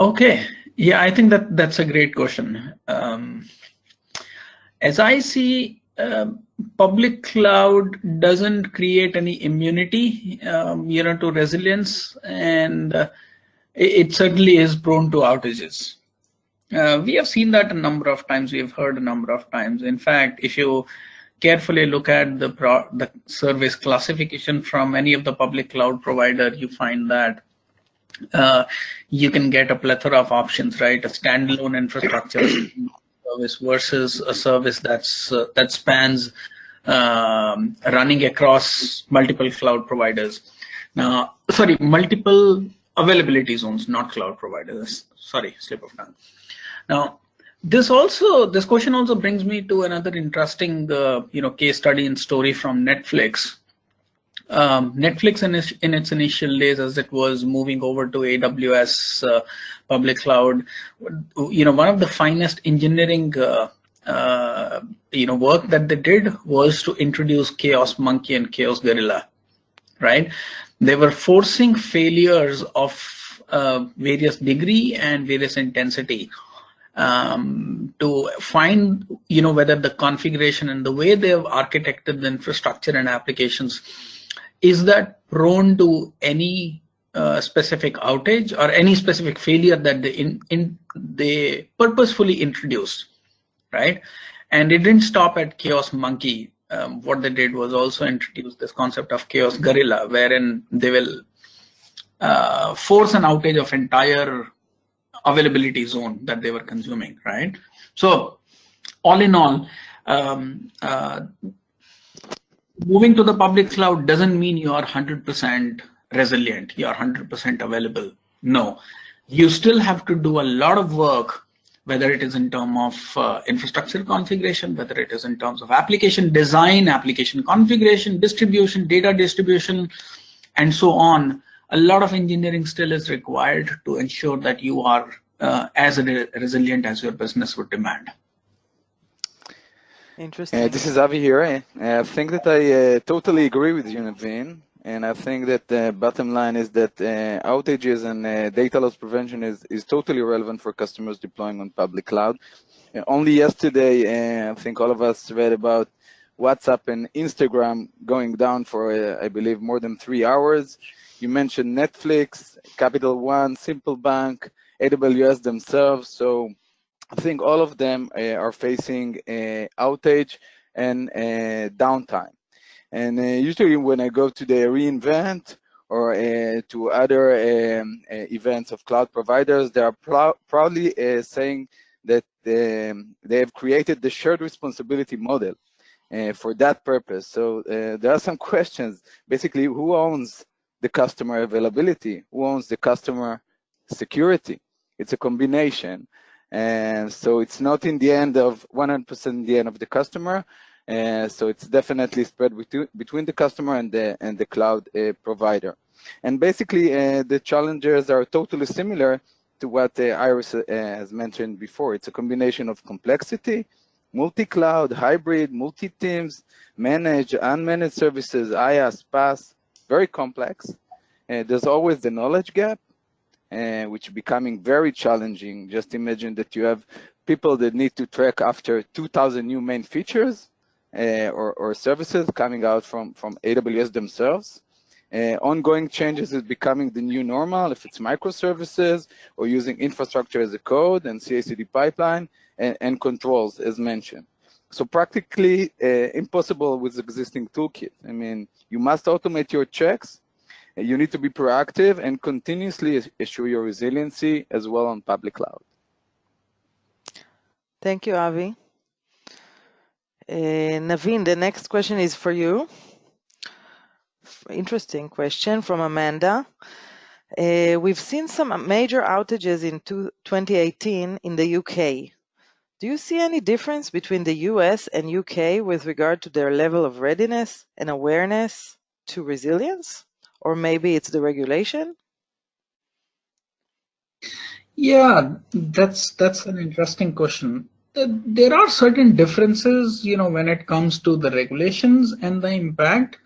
Okay, yeah, I think that's a great question. As I see, public cloud doesn't create any immunity, to resilience, and it certainly is prone to outages. We have seen that a number of times. We have heard a number of times. In fact, if you carefully look at the service classification from any of the public cloud provider, you find that you can get a plethora of options, right? A standalone infrastructure service versus a service that spans running across multiple cloud providers. Now, sorry, multiple availability zones, not cloud providers. Sorry, slip of tongue. Now, this question also brings me to another interesting, case study and story from Netflix. Netflix in its initial days, as it was moving over to AWS public cloud, one of the finest engineering work that they did was to introduce Chaos Monkey and Chaos Gorilla, right? They were forcing failures of various degree and various intensity to find, whether the configuration and the way they have architected the infrastructure and applications, is that prone to any specific outage or any specific failure that they purposefully introduced, right? And it didn't stop at Chaos Monkey. What they did was also introduce this concept of Chaos Gorilla, wherein they will force an outage of entire availability zone that they were consuming, right? So all in all, moving to the public cloud doesn't mean you are 100% resilient, you are 100% available. No, you still have to do a lot of work, whether it is in terms of infrastructure configuration, whether it is in terms of application design, application configuration, distribution, data distribution, and so on. A lot of engineering still is required to ensure that you are as resilient as your business would demand. Interesting. This is Avi here. I think that I totally agree with you, Naveen. And I think that the bottom line is that outages and data loss prevention is totally relevant for customers deploying on public cloud. Only yesterday, I think all of us read about WhatsApp and Instagram going down for, I believe, more than 3 hours. You mentioned Netflix, Capital One, Simple Bank, AWS themselves. So I think all of them are facing outage and downtime. And usually when I go to the reInvent or to other events of cloud providers, they are proudly saying that they have created the shared responsibility model for that purpose. So there are some questions. Basically, who owns the customer availability? Who owns the customer security? It's a combination. And so it's not in the end of 100% in the end of the customer. So it's definitely spread between the customer and the cloud provider. And basically, the challenges are totally similar to what Iris has mentioned before. It's a combination of complexity, multi-cloud, hybrid, multi-teams, managed, unmanaged services, IaaS, PaaS, very complex. There's always the knowledge gap, which is becoming very challenging. Just imagine that you have people that need to track after 2,000 new main features or services coming out from AWS themselves. Ongoing changes is becoming the new normal, if it's microservices or using infrastructure as a code and CI/CD pipeline and controls as mentioned. So practically impossible with existing toolkit. I mean, you must automate your checks You need to be proactive and continuously assure your resiliency as well on public cloud. Thank you, Avi. Naveen, the next question is for you. Interesting question from Amanda. We've seen some major outages in 2018 in the UK. Do you see any difference between the US and UK with regard to their level of readiness and awareness to resilience? Or maybe it's the regulation? Yeah, that's an interesting question. There are certain differences, when it comes to the regulations and the impact,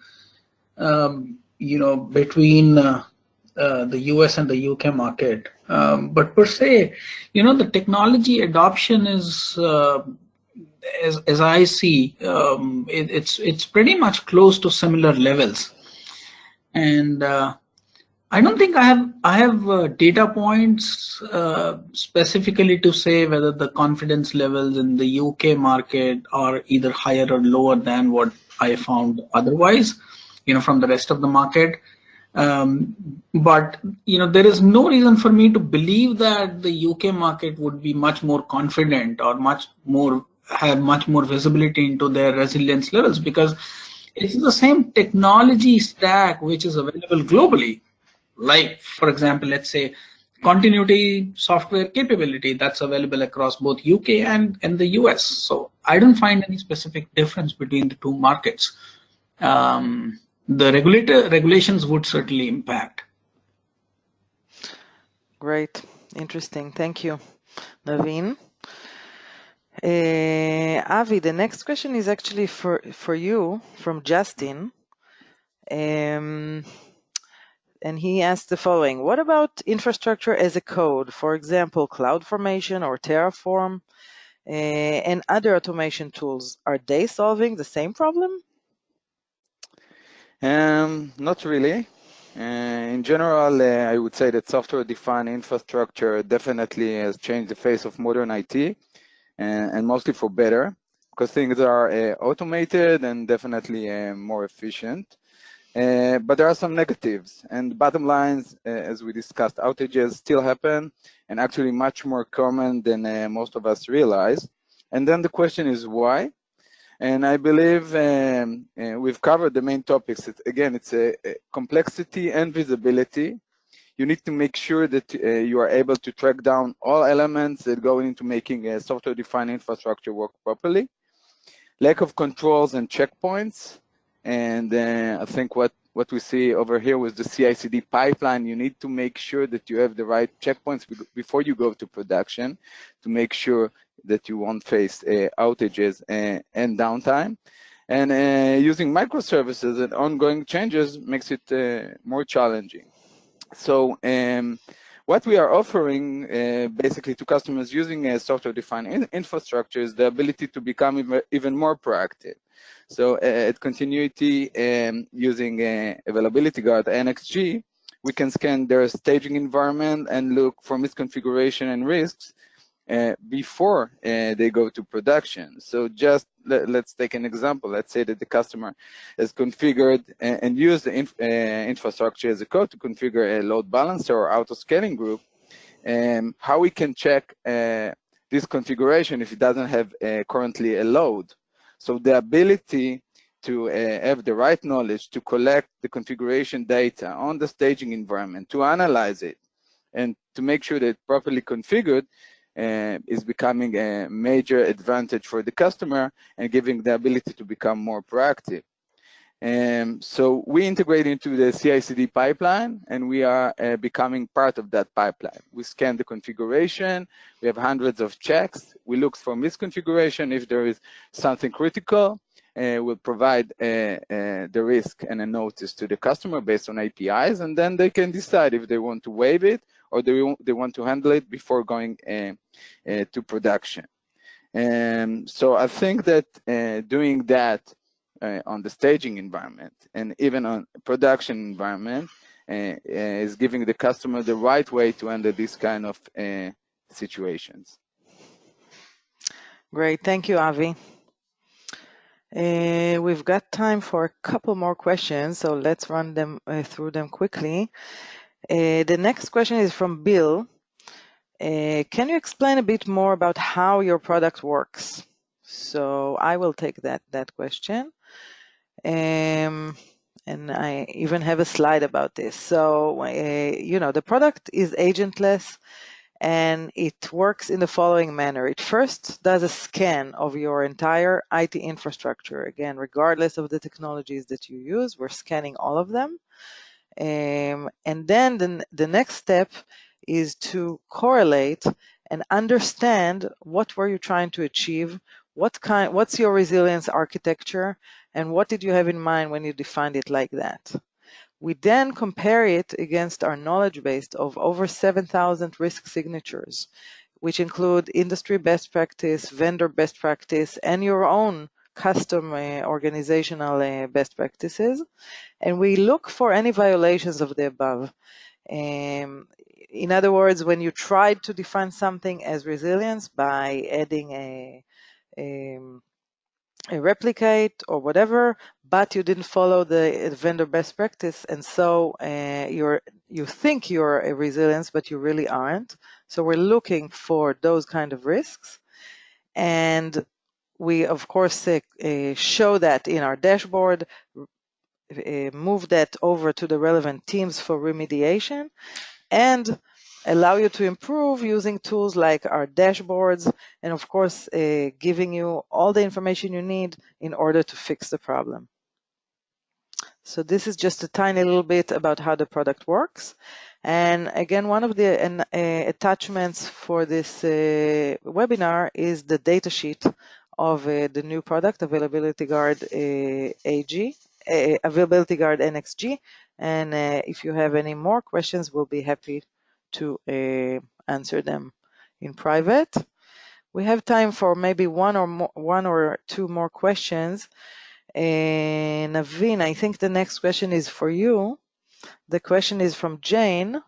between the US and the UK market. But per se, the technology adoption is, as I see, it's pretty much close to similar levels, and I don't think I have data points specifically to say whether the confidence levels in the UK market are either higher or lower than what I found otherwise, from the rest of the market. But there is no reason for me to believe that the UK market would be much more confident or have much more visibility into their resilience levels, because it's the same technology stack which is available globally. Like, for example, let's say continuity software capability that's available across both UK and the US. So I don't find any specific difference between the two markets. The regulations would certainly impact. Great, interesting. Thank you, Naveen. Avi, the next question is actually for you from Justin. And he asked the following: what about infrastructure as a code, for example, CloudFormation or Terraform, and other automation tools? Are they solving the same problem? Not really. In general, I would say that software-defined infrastructure definitely has changed the face of modern IT, and mostly for better, because things are automated and definitely more efficient. But there are some negatives, and bottom lines, as we discussed, outages still happen, and actually much more common than most of us realize. And then the question is why? And I believe we've covered the main topics. It's a complexity and visibility. You need to make sure that you are able to track down all elements that go into making a software-defined infrastructure work properly. Lack of controls and checkpoints. And I think what we see over here with the CI/CD pipeline, you need to make sure that you have the right checkpoints before you go to production to make sure that you won't face outages and downtime. And using microservices and ongoing changes makes it more challenging. So what we are offering basically to customers using a software-defined infrastructure is the ability to become even more proactive. So at Continuity, using Availability Guard NXG, we can scan their staging environment and look for misconfiguration and risks before they go to production. So just let's take an example. Let's say that the customer has configured and used the infrastructure as a code to configure a load balancer or auto-scaling group. How we can check this configuration if it doesn't have currently a load. So the ability to have the right knowledge to collect the configuration data on the staging environment, to analyze it, and to make sure that it's properly configured is becoming a major advantage for the customer and giving the ability to become more proactive. So we integrate into the CI/CD pipeline, and we are becoming part of that pipeline. We scan the configuration, we have hundreds of checks, we look for misconfiguration. If there is something critical, we'll provide the risk and a notice to the customer based on APIs, and then they can decide if they want to waive it or they want to handle it before going to production. So I think that doing that on the staging environment and even on production environment is giving the customer the right way to handle these kind of situations. Great, thank you, Avi. We've got time for a couple more questions, so let's run them through them quickly. The next question is from Bill. Can you explain a bit more about how your product works? So I will take that question. And I even have a slide about this. So, the product is agentless, and it works in the following manner. It first does a scan of your entire IT infrastructure. Again, regardless of the technologies that you use, we're scanning all of them. And then the next step is to correlate and understand what were you trying to achieve, what's your resilience architecture, and what did you have in mind when you defined it like that. We then compare it against our knowledge base of over 7,000 risk signatures, which include industry best practice, vendor best practice, and your own custom organizational best practices. And we look for any violations of the above. In other words, when you tried to define something as resilience by adding a replicate or whatever, but you didn't follow the vendor best practice, and so you think you're a resilience, but you really aren't. So we're looking for those kind of risks, and we of course show that in our dashboard, move that over to the relevant teams for remediation, and allow you to improve using tools like our dashboards, and of course giving you all the information you need in order to fix the problem. So this is just a tiny little bit about how the product works. And again, one of the attachments for this webinar is the datasheet of the new product, Availability Guard AG, Availability Guard NXG. And if you have any more questions, we'll be happy to answer them in private. We have time for maybe one or two more questions. Naveen, I think the next question is for you. The question is from Jane.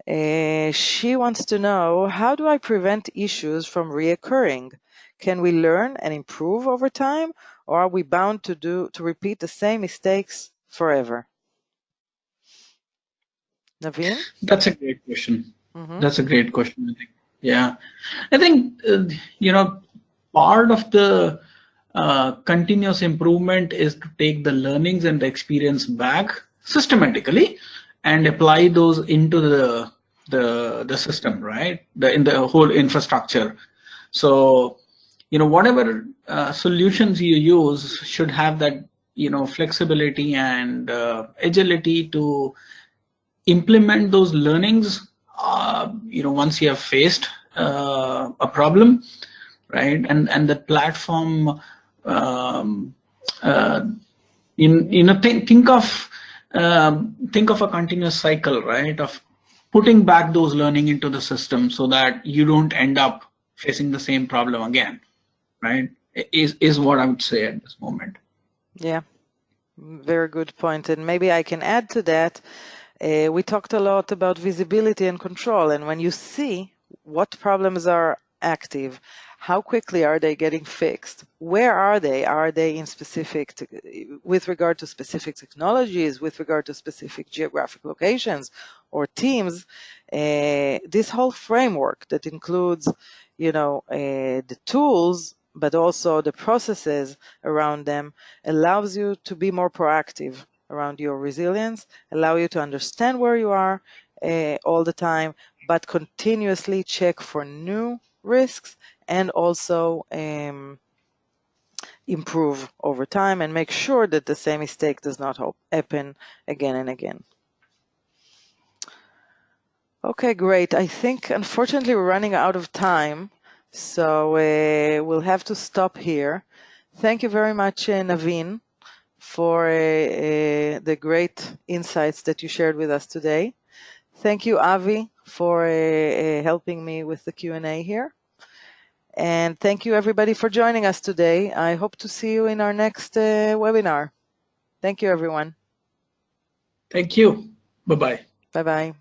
She wants to know, how do I prevent issues from reoccurring? Can we learn and improve over time, or are we bound to repeat the same mistakes forever? Naveen? That's a great question. That's a great question, I think. Yeah, I think, part of the continuous improvement is to take the learnings and the experience back systematically and apply those into the system, right? In the whole infrastructure. So, whatever solutions you use should have that, flexibility and agility to implement those learnings, once you have faced a problem, right? And the platform, think of a continuous cycle, right? Of putting back those learning into the system so that you don't end up facing the same problem again, right? Is what I would say at this moment. Yeah, very good point. And maybe I can add to that. We talked a lot about visibility and control, and when you see what problems are active, how quickly are they getting fixed? Where are they? Are they in with regard to specific technologies, with regard to specific geographic locations or teams? This whole framework that includes, the tools, but also the processes around them, allows you to be more proactive around your resilience, allow you to understand where you are all the time, but continuously check for new risks and also improve over time and make sure that the same mistake does not happen again and again. Okay, great. I think, unfortunately, we're running out of time, so we'll have to stop here. Thank you very much, Naveen, for the great insights that you shared with us today. Thank you, Avi, for helping me with the Q&A here. And thank you, everybody, for joining us today. I hope to see you in our next webinar. Thank you, everyone. Thank you. Bye-bye. Bye-bye.